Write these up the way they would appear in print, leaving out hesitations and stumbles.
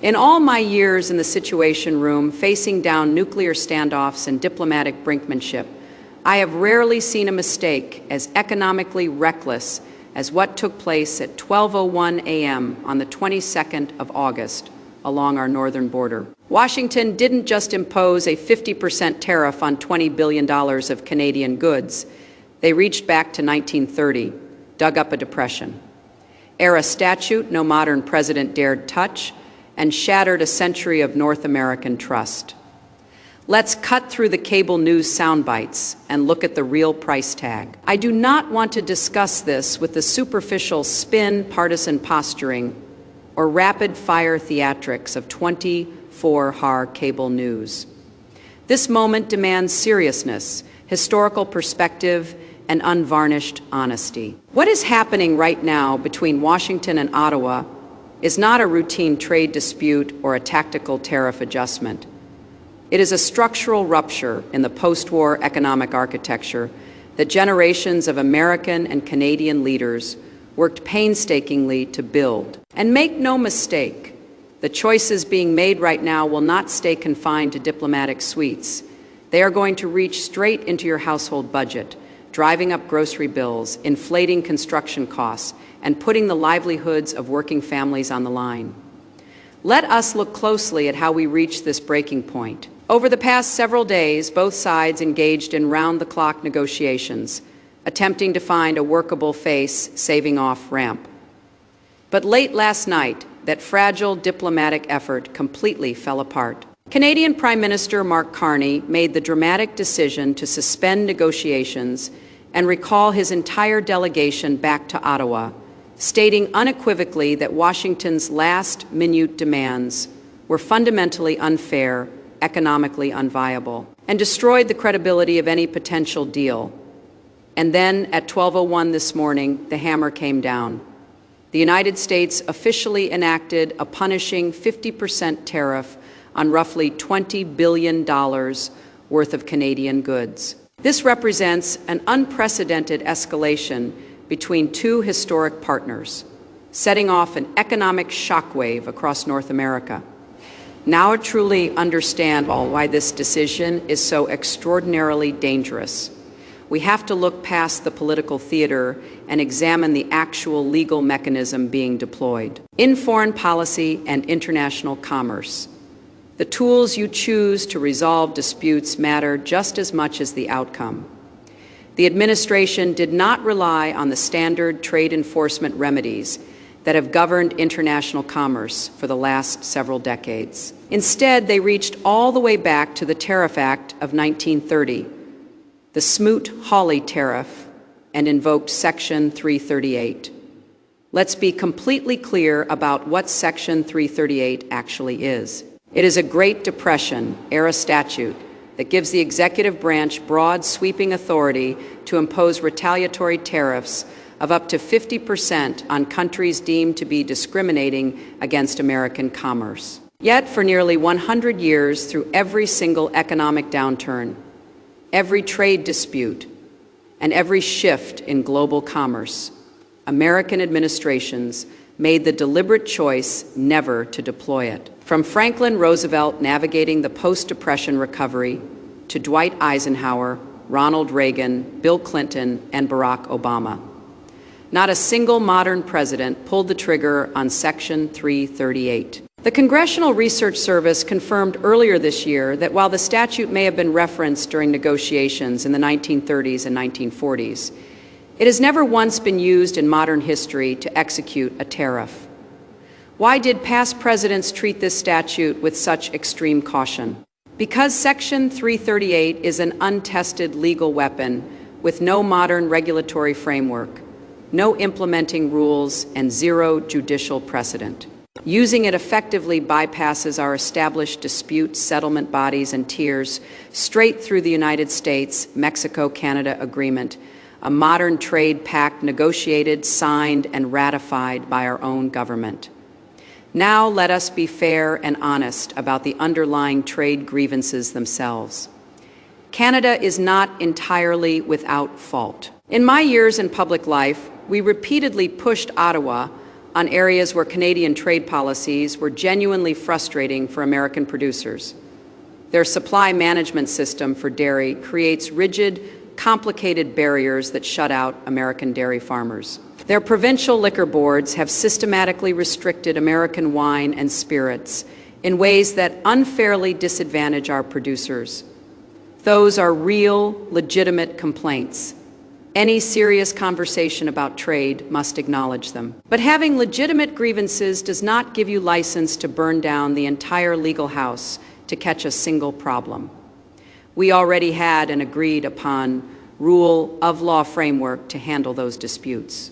In all my years in the Situation Room, facing down nuclear standoffs and diplomatic brinkmanship, I have rarely seen a mistake as economically reckless as what took place at 12:01 a.m. on the 22nd of August along our northern border. Washington didn't just impose a 50% tariff on $20 billion of Canadian goods. They reached back to 1930, dug up a depression. Era statute no modern president dared touch, and shattered a century of North American trust. Let's cut through the cable news soundbites and look at the real price tag. I do not want to discuss this with the superficial spin, partisan posturing, or rapid-fire theatrics of 24-hour cable news. This moment demands seriousness, historical perspective, and unvarnished honesty. What is happening right now between Washington and Ottawa is not a routine trade dispute or a tactical tariff adjustment. It is a structural rupture in the post-war economic architecture that generations of American and Canadian leaders worked painstakingly to build. And make no mistake, the choices being made right now will not stay confined to diplomatic suites. They are going to reach straight into your household budget, driving up grocery bills, inflating construction costs, and putting the livelihoods of working families on the line. Let us look closely at how we reached this breaking point. Over the past several days, both sides engaged in round-the-clock negotiations, attempting to find a workable face-saving off ramp. But late last night, that fragile diplomatic effort completely fell apart. Canadian Prime Minister Mark Carney made the dramatic decision to suspend negotiations and recall his entire delegation back to Ottawa, stating unequivocally that Washington's last-minute demands were fundamentally unfair, economically unviable, and destroyed the credibility of any potential deal. And then, at 12:01 this morning, the hammer came down. The United States officially enacted a punishing 50% tariff on roughly $20 billion worth of Canadian goods. This represents an unprecedented escalation between two historic partners, setting off an economic shockwave across North America. Now I truly understand why this decision is so extraordinarily dangerous. We have to look past the political theater and examine the actual legal mechanism being deployed. In foreign policy and international commerce, the tools you choose to resolve disputes matter just as much as the outcome. The administration did not rely on the standard trade enforcement remedies that have governed international commerce for the last several decades. Instead, they reached all the way back to the Tariff Act of 1930, the Smoot-Hawley Tariff, and invoked Section 338. Let's be completely clear about what Section 338 actually is. It is a Great Depression-era statute that gives the executive branch broad, sweeping authority to impose retaliatory tariffs of up to 50% on countries deemed to be discriminating against American commerce. Yet, for nearly 100 years, through every single economic downturn, every trade dispute, and every shift in global commerce, American administrations made the deliberate choice never to deploy it. From Franklin Roosevelt navigating the post-Depression recovery to Dwight Eisenhower, Ronald Reagan, Bill Clinton, and Barack Obama, not a single modern president pulled the trigger on Section 338. The Congressional Research Service confirmed earlier this year that while the statute may have been referenced during negotiations in the 1930s and 1940s, it has never once been used in modern history to execute a tariff. Why did past presidents treat this statute with such extreme caution? Because Section 338 is an untested legal weapon with no modern regulatory framework, no implementing rules, and zero judicial precedent. Using it effectively bypasses our established dispute settlement bodies and tiers straight through the United States-Mexico-Canada agreement, a modern trade pact negotiated, signed, and ratified by our own government. Now let us be fair and honest about the underlying trade grievances themselves. Canada is not entirely without fault. In my years in public life, we repeatedly pushed Ottawa on areas where Canadian trade policies were genuinely frustrating for American producers. Their supply management system for dairy creates rigid, complicated barriers that shut out American dairy farmers. Their provincial liquor boards have systematically restricted American wine and spirits in ways that unfairly disadvantage our producers. Those are real, legitimate complaints. Any serious conversation about trade must acknowledge them. But having legitimate grievances does not give you license to burn down the entire legal house to catch a single problem. We already had an agreed upon rule of law framework to handle those disputes.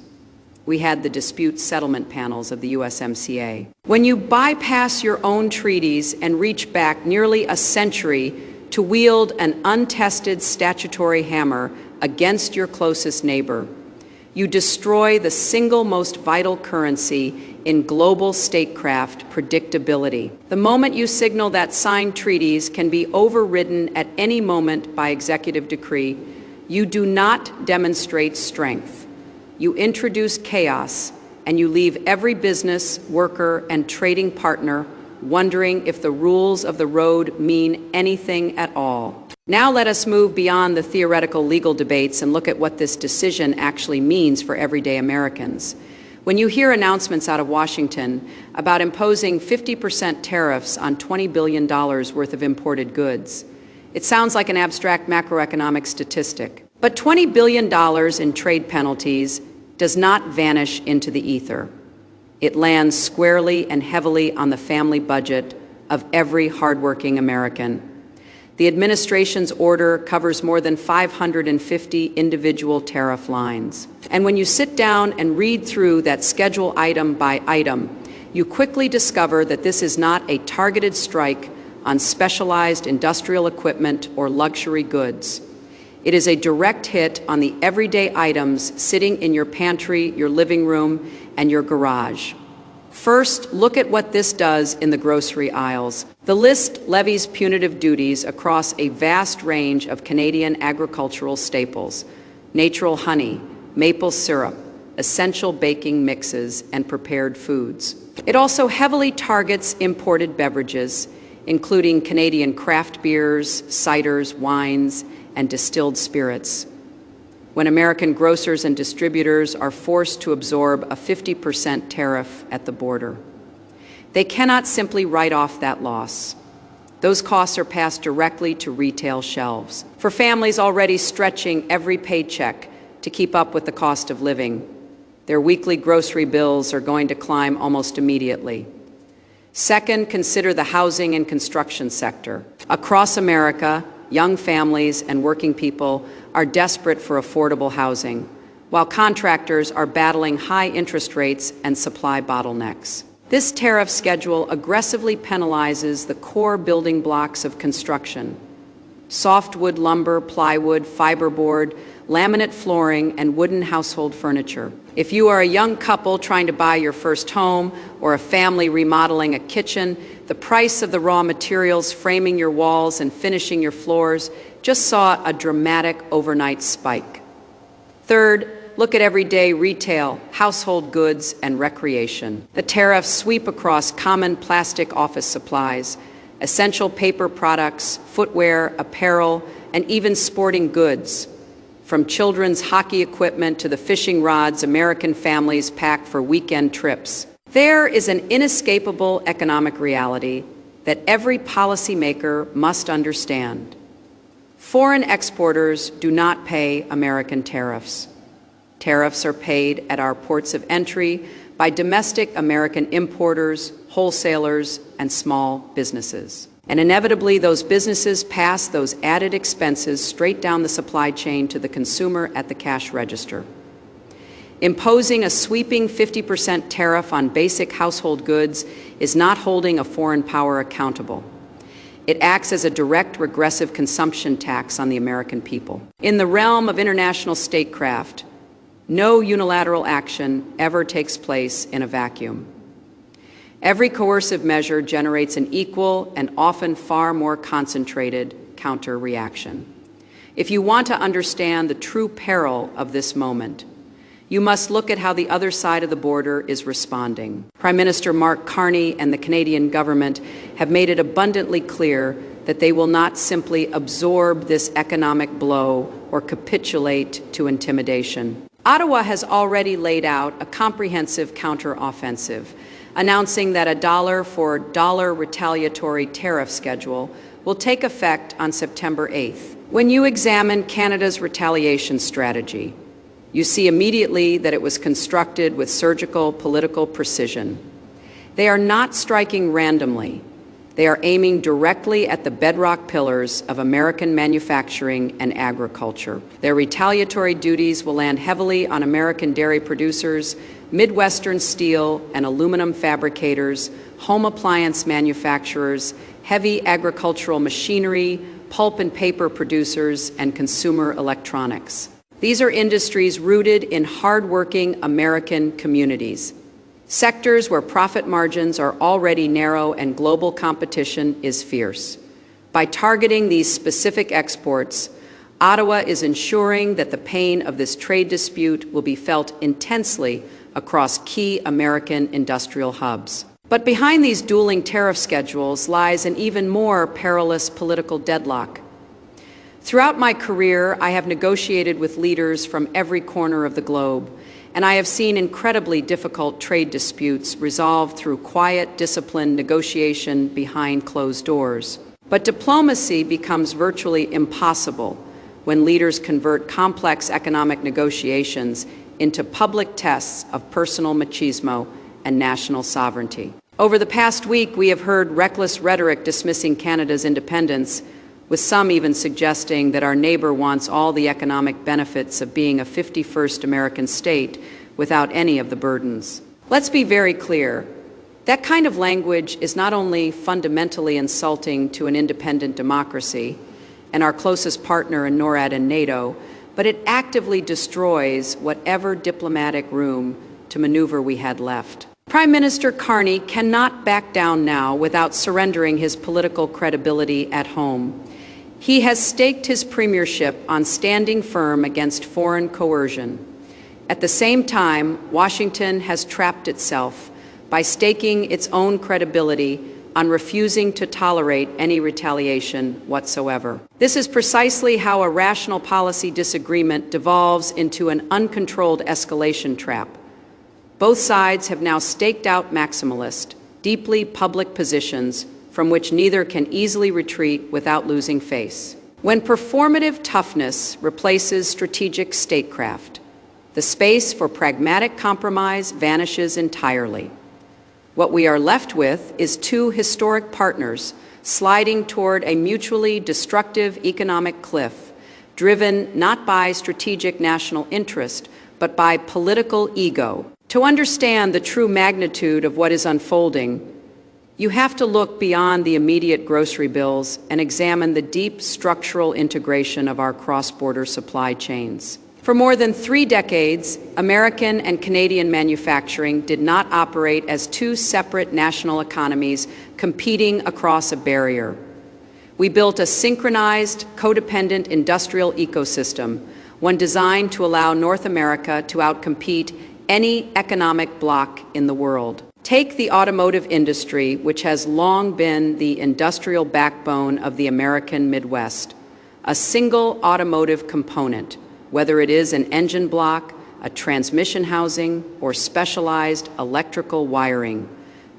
We had the dispute settlement panels of the USMCA. When you bypass your own treaties and reach back nearly a century to wield an untested statutory hammer against your closest neighbor, you destroy the single most vital currency in global statecraft, predictability. The moment you signal that signed treaties can be overridden at any moment by executive decree, you do not demonstrate strength. You introduce chaos, and you leave every business, worker, and trading partner wondering if the rules of the road mean anything at all. Now let us move beyond the theoretical legal debates and look at what this decision actually means for everyday Americans. When you hear announcements out of Washington about imposing 50% tariffs on $20 billion worth of imported goods, it sounds like an abstract macroeconomic statistic. But $20 billion in trade penalties does not vanish into the ether. It lands squarely and heavily on the family budget of every hardworking American. The administration's order covers more than 550 individual tariff lines. And when you sit down and read through that schedule item by item, you quickly discover that this is not a targeted strike on specialized industrial equipment or luxury goods. It is a direct hit on the everyday items sitting in your pantry, your living room, and your garage. First, look at what this does in the grocery aisles. The list levies punitive duties across a vast range of Canadian agricultural staples: natural honey, maple syrup, essential baking mixes, and prepared foods. It also heavily targets imported beverages, including Canadian craft beers, ciders, wines, and distilled spirits. When American grocers and distributors are forced to absorb a 50% tariff at the border, they cannot simply write off that loss. Those costs are passed directly to retail shelves. For families already stretching every paycheck to keep up with the cost of living, their weekly grocery bills are going to climb almost immediately. Second, consider the housing and construction sector. Across America, young families and working people are desperate for affordable housing, while contractors are battling high interest rates and supply bottlenecks. This tariff schedule aggressively penalizes the core building blocks of construction: softwood lumber, plywood, fiberboard, laminate flooring, and wooden household furniture. If you are a young couple trying to buy your first home or a family remodeling a kitchen, the price of the raw materials framing your walls and finishing your floors just saw a dramatic overnight spike. Third, look at everyday retail, household goods, and recreation. The tariffs sweep across common plastic office supplies, essential paper products, footwear, apparel, and even sporting goods. From children's hockey equipment to the fishing rods American families pack for weekend trips. There is an inescapable economic reality that every policymaker must understand. Foreign exporters do not pay American tariffs. Tariffs are paid at our ports of entry by domestic American importers, wholesalers, and small businesses. And inevitably, those businesses pass those added expenses straight down the supply chain to the consumer at the cash register. Imposing a sweeping 50% tariff on basic household goods is not holding a foreign power accountable. It acts as a direct regressive consumption tax on the American people. In the realm of international statecraft, no unilateral action ever takes place in a vacuum. Every coercive measure generates an equal and often far more concentrated counter-reaction. If you want to understand the true peril of this moment, You must look at how the other side of the border is responding. Prime Minister Mark Carney and the Canadian government have made it abundantly clear that they will not simply absorb this economic blow or capitulate to intimidation. Ottawa has already laid out a comprehensive counter-offensive, announcing that a dollar-for-dollar retaliatory tariff schedule will take effect on September 8th. When you examine Canada's retaliation strategy, you see immediately that it was constructed with surgical political precision. They are not striking randomly. They are aiming directly at the bedrock pillars of American manufacturing and agriculture. Their retaliatory duties will land heavily on American dairy producers, Midwestern steel and aluminum fabricators, home appliance manufacturers, heavy agricultural machinery, pulp and paper producers, and consumer electronics. These are industries rooted in hard-working American communities. Sectors where profit margins are already narrow and global competition is fierce. By targeting these specific exports, Ottawa is ensuring that the pain of this trade dispute will be felt intensely across key American industrial hubs. But behind these dueling tariff schedules lies an even more perilous political deadlock. Throughout my career, I have negotiated with leaders from every corner of the globe, and I have seen incredibly difficult trade disputes resolved through quiet, disciplined negotiation behind closed doors. But diplomacy becomes virtually impossible when leaders convert complex economic negotiations into public tests of personal machismo and national sovereignty. Over the past week, we have heard reckless rhetoric dismissing Canada's independence, with some even suggesting that our neighbor wants all the economic benefits of being a 51st American state without any of the burdens. Let's be very clear. That kind of language is not only fundamentally insulting to an independent democracy and our closest partner in NORAD and NATO, but it actively destroys whatever diplomatic room to maneuver we had left. Prime Minister Carney cannot back down now without surrendering his political credibility at home. He has staked his premiership on standing firm against foreign coercion. At the same time, Washington has trapped itself by staking its own credibility on refusing to tolerate any retaliation whatsoever. This is precisely how a rational policy disagreement devolves into an uncontrolled escalation trap. Both sides have now staked out maximalist, deeply public positions from which neither can easily retreat without losing face. When performative toughness replaces strategic statecraft, the space for pragmatic compromise vanishes entirely. What we are left with is two historic partners sliding toward a mutually destructive economic cliff, driven not by strategic national interest, but by political ego. To understand the true magnitude of what is unfolding, you have to look beyond the immediate grocery bills and examine the deep structural integration of our cross-border supply chains. For more than 3 decades, American and Canadian manufacturing did not operate as two separate national economies competing across a barrier. We built a synchronized, codependent industrial ecosystem, one designed to allow North America to outcompete any economic bloc in the world. Take the automotive industry, which has long been the industrial backbone of the American Midwest. A single automotive component, whether it is an engine block, a transmission housing, or specialized electrical wiring,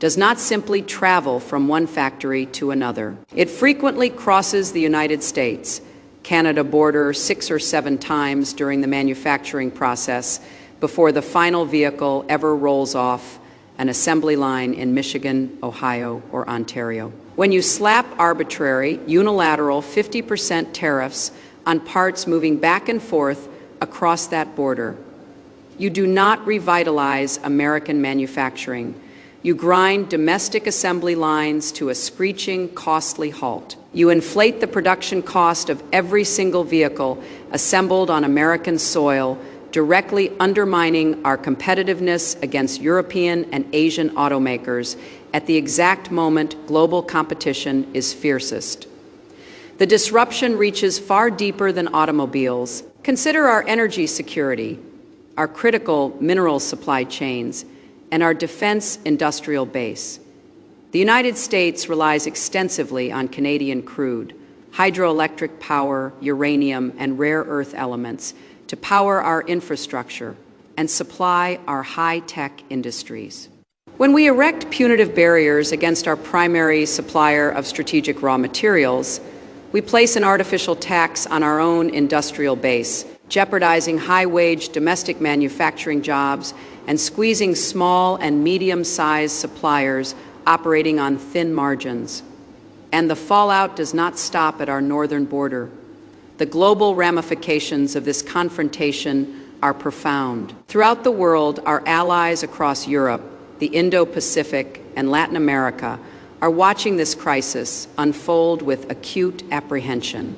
does not simply travel from one factory to another. It frequently crosses the United States-Canada border 6 or 7 times during the manufacturing process before the final vehicle ever rolls off an assembly line in Michigan, Ohio, or Ontario. When you slap arbitrary, unilateral 50% tariffs on parts moving back and forth across that border, you do not revitalize American manufacturing. You grind domestic assembly lines to a screeching, costly halt. You inflate the production cost of every single vehicle assembled on American soil, directly undermining our competitiveness against European and Asian automakers at the exact moment global competition is fiercest. The disruption reaches far deeper than automobiles. Consider our energy security. our critical mineral supply chains, and our defense industrial base. The United States relies extensively on Canadian crude, hydroelectric power, uranium, and rare earth elements to power our infrastructure and supply our high-tech industries. When we erect punitive barriers against our primary supplier of strategic raw materials, we place an artificial tax on our own industrial base, jeopardizing high-wage domestic manufacturing jobs and squeezing small and medium-sized suppliers operating on thin margins. And the fallout does not stop at our northern border. The global ramifications of this confrontation are profound. Throughout the world, our allies across Europe, the Indo-Pacific, and Latin America are watching this crisis unfold with acute apprehension.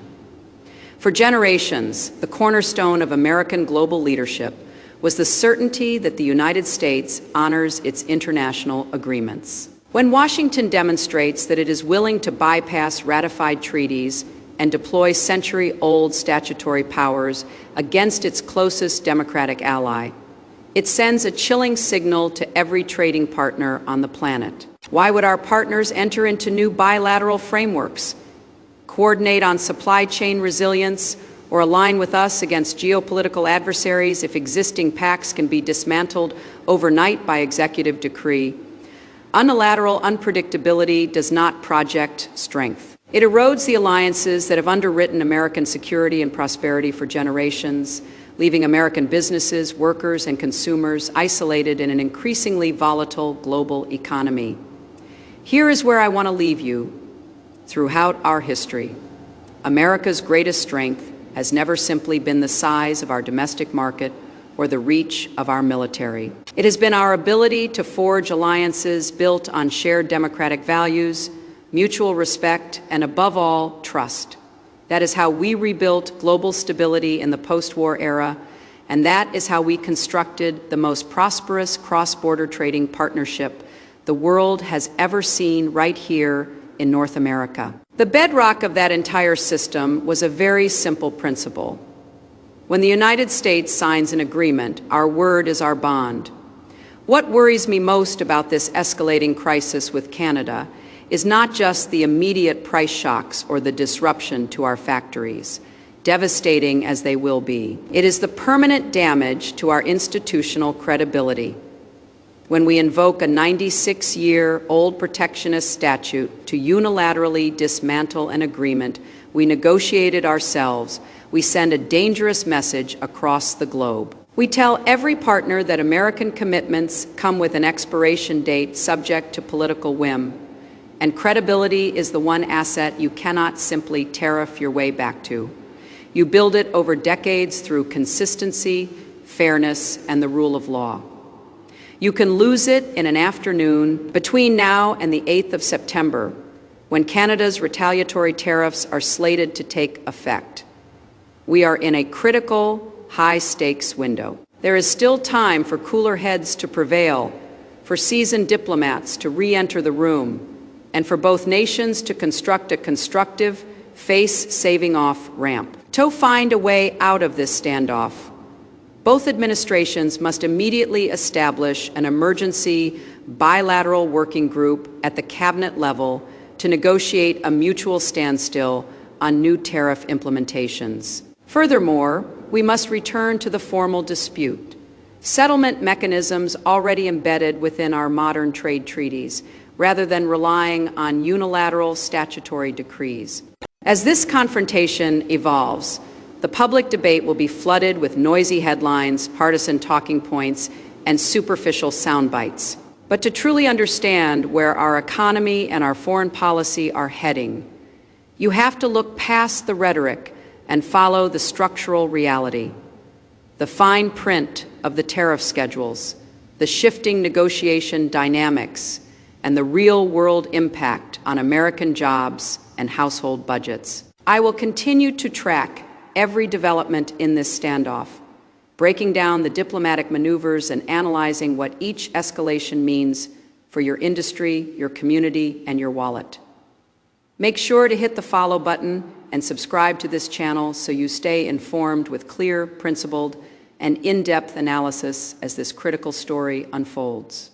For generations, the cornerstone of American global leadership was the certainty that the United States honors its international agreements. When Washington demonstrates that it is willing to bypass ratified treaties and deploy century-old statutory powers against its closest democratic ally, it sends a chilling signal to every trading partner on the planet. Why would our partners enter into new bilateral frameworks, coordinate on supply chain resilience, or align with us against geopolitical adversaries if existing pacts can be dismantled overnight by executive decree? Unilateral unpredictability does not project strength. It erodes the alliances that have underwritten American security and prosperity for generations, leaving American businesses, workers, and consumers isolated in an increasingly volatile global economy. Here is where I want to leave you. Throughout our history, America's greatest strength has never simply been the size of our domestic market or the reach of our military. It has been our ability to forge alliances built on shared democratic values, mutual respect, and above all, trust. That is how we rebuilt global stability in the post-war era, and that is how we constructed the most prosperous cross-border trading partnership the world has ever seen right here in North America. The bedrock of that entire system was a very simple principle. When the United States signs an agreement, our word is our bond. What worries me most about this escalating crisis with Canada is not just the immediate price shocks or the disruption to our factories, devastating as they will be. It is the permanent damage to our institutional credibility. When we invoke a 96-year-old protectionist statute to unilaterally dismantle an agreement we negotiated ourselves, we send a dangerous message across the globe. We tell every partner that American commitments come with an expiration date subject to political whim, and credibility is the one asset you cannot simply tariff your way back to. You build it over decades through consistency, fairness, and the rule of law. You can lose it in an afternoon between now and the 8th of September, when Canada's retaliatory tariffs are slated to take effect. We are in a critical, high-stakes window. There is still time for cooler heads to prevail, for seasoned diplomats to re-enter the room, and for both nations to construct a constructive, face-saving-off ramp. To find a way out of this standoff, both administrations must immediately establish an emergency bilateral working group at the cabinet level to negotiate a mutual standstill on new tariff implementations. Furthermore, we must return to the formal dispute. Settlement mechanisms already embedded within our modern trade treaties, rather than relying on unilateral statutory decrees. As this confrontation evolves, the public debate will be flooded with noisy headlines, partisan talking points, and superficial soundbites. But to truly understand where our economy and our foreign policy are heading, you have to look past the rhetoric and follow the structural reality. The fine print of the tariff schedules, the shifting negotiation dynamics, and the real-world impact on American jobs and household budgets. I will continue to track every development in this standoff, breaking down the diplomatic maneuvers and analyzing what each escalation means for your industry, your community, and your wallet. Make sure to hit the follow button and subscribe to this channel so you stay informed with clear, principled, and in-depth analysis as this critical story unfolds.